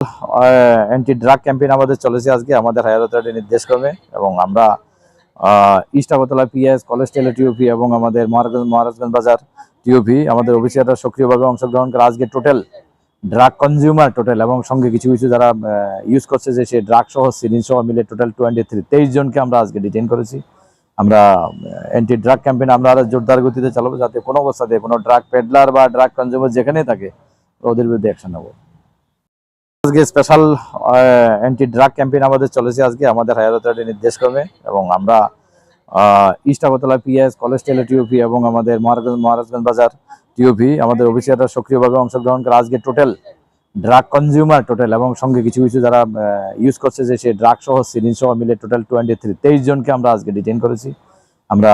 Anti drug campaign আমাদের চলেছে আজকে আমাদের হায়ার অথরিটির নির্দেশক্রমে, এবং আমরা ইস্ট আগরতলা পিএস কলেজ টেলে টিওপি এবং আমাদের মহারাজগঞ্জ বাজার টিওপি আমাদের অফিসাররা সক্রিয়ভাবে অংশগ্রহণ করে আজকে টোটাল ড্রাগ কনজিউমার টোটাল এবং সঙ্গে কিছু কিছু যারা ইউজ করছে যে সে ড্রাগ সহ সিরিঞ্জ সহ মিলে টোটাল 23 জনকে আমরা আজকে ডিটেইন করেছি। আমরা অ্যান্টি ড্রাগ ক্যাম্পেইন আমরা আরো জোরদার গতিতে চালাবো, যাতে কোনো অবস্থাতে কোনো ড্রাগ পেডলার বা ড্রাগ কনজিউমার যেখানেই থাকে ওদের বিরুদ্ধে অ্যাকশন নেব। আজকে স্পেশাল অ্যান্টি ড্রাগ ক্যাম্পেইন আমাদের চলেছে আজকে আমাদের হায়ার অথরিটির নির্দেশক্রমে, এবং আমরা ইস্ট আগরতলা পিএস কলেজ টেলে টিওপি এবং আমাদের মহারাজগঞ্জ বাজার টিওপি আমাদের অফিসাররা সক্রিয়ভাবে অংশগ্রহণ করে আজকে টোটাল ড্রাগ কনজিউমার টোটাল এবং সঙ্গে কিছু কিছু যারা ইউজ করছে যে সে ড্রাগ সহ সিরিঞ্জ সহ মিলে টোটাল 23 জনকে আমরা আজকে ডিটেইন করেছি। আমরা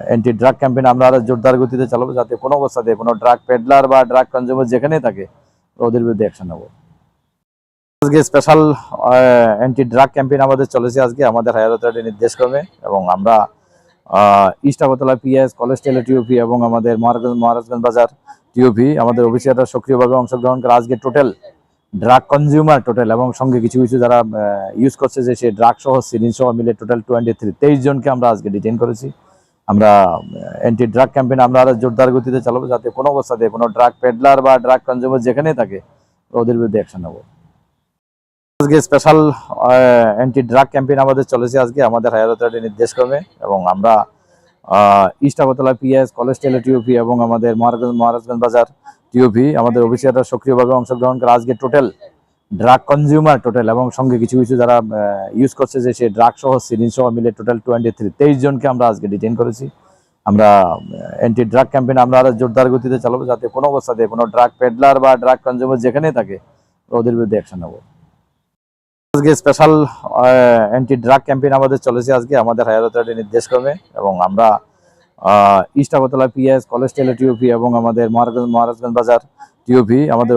অ্যান্টি ড্রাগ ক্যাম্পেইন আমরা আরো জোরদার গতিতে চালাবো, যাতে কোনো অবস্থাতে কোনো ড্রাগ পেডলার বা ড্রাগ কনজিউমার যেখানেই থাকে ওদের বিরুদ্ধে অ্যাকশন নেব। আজকে স্পেশাল অ্যান্টি ড্রাগ ক্যাম্পেইন আমাদের চলেছে আজকে আমাদের হায়ার অথরিটির নির্দেশক্রমে, এবং আমরা ইস্ট আগরতলা পিএস কলেজ টেলে টিওপি এবং আমাদের মহারাজগঞ্জ বাজার টিওপি আমাদের অফিসাররা সক্রিয়ভাবে অংশগ্রহণ করে আজকে টোটাল ড্রাগ কনজিউমার টোটাল এবং সঙ্গে কিছু কিছু যারা ইউজ করছে যে সে ড্রাগ সহ সিরিঞ্জ সহ মিলে টোটাল 23 জনকে আমরা আজকে ডিটেইন করেছি। আমরা অ্যান্টি ড্রাগ ক্যাম্পেইন আমরা আরো জোরদার গতিতে চালাবো, যাতে কোনো অবস্থাতে কোনো ড্রাগ পেডলার বা ড্রাগ কনজিউমার যেখানেই থাকে ওদের বিরুদ্ধে অ্যাকশন নেব। আজকে স্পেশাল অ্যান্টি ড্রাগ ক্যাম্পেইন আমাদের চলেছে আজকে আমাদের হায়ার অথরিটির নির্দেশক্রমে, এবং আমরা ইস্ট আগরতলা পিএস কলেজ টেলে টিওপি এবং আমাদের মহারাজগঞ্জ বাজার টিওপি আমাদের অফিসাররা সক্রিয়ভাবে অংশগ্রহণ করে আজকে টোটাল ড্রাগ কনজিউমার টোটাল এবং সঙ্গে কিছু কিছু যারা ইউজ করছে যে সে ড্রাগ সহ সিরিঞ্জ সহ মিলে টোটাল 23 জনকে আমরা আজকে ডিটেইন করেছি। আমরা অ্যান্টি ড্রাগ ক্যাম্পেইন আমরা আরো জোরদার গতিতে চালাবো, যাতে কোনো অবস্থাতে কোনো ড্রাগ পেডলার বা ড্রাগ কনজিউমার যেখানেই থাকে ওদের বিরুদ্ধে অ্যাকশন নেব। আজকে স্পেশাল অ্যান্টি ড্রাগ ক্যাম্পেইন আমাদের চলেছে আজকে আমাদের হায়ার অথরিটির নির্দেশক্রমে, এবং আমরা ইস্ট আগরতলা পিএস কলেজ টেলে টিওপি এবং আমাদের মহারাজগঞ্জ বাজার টিওপি আমাদের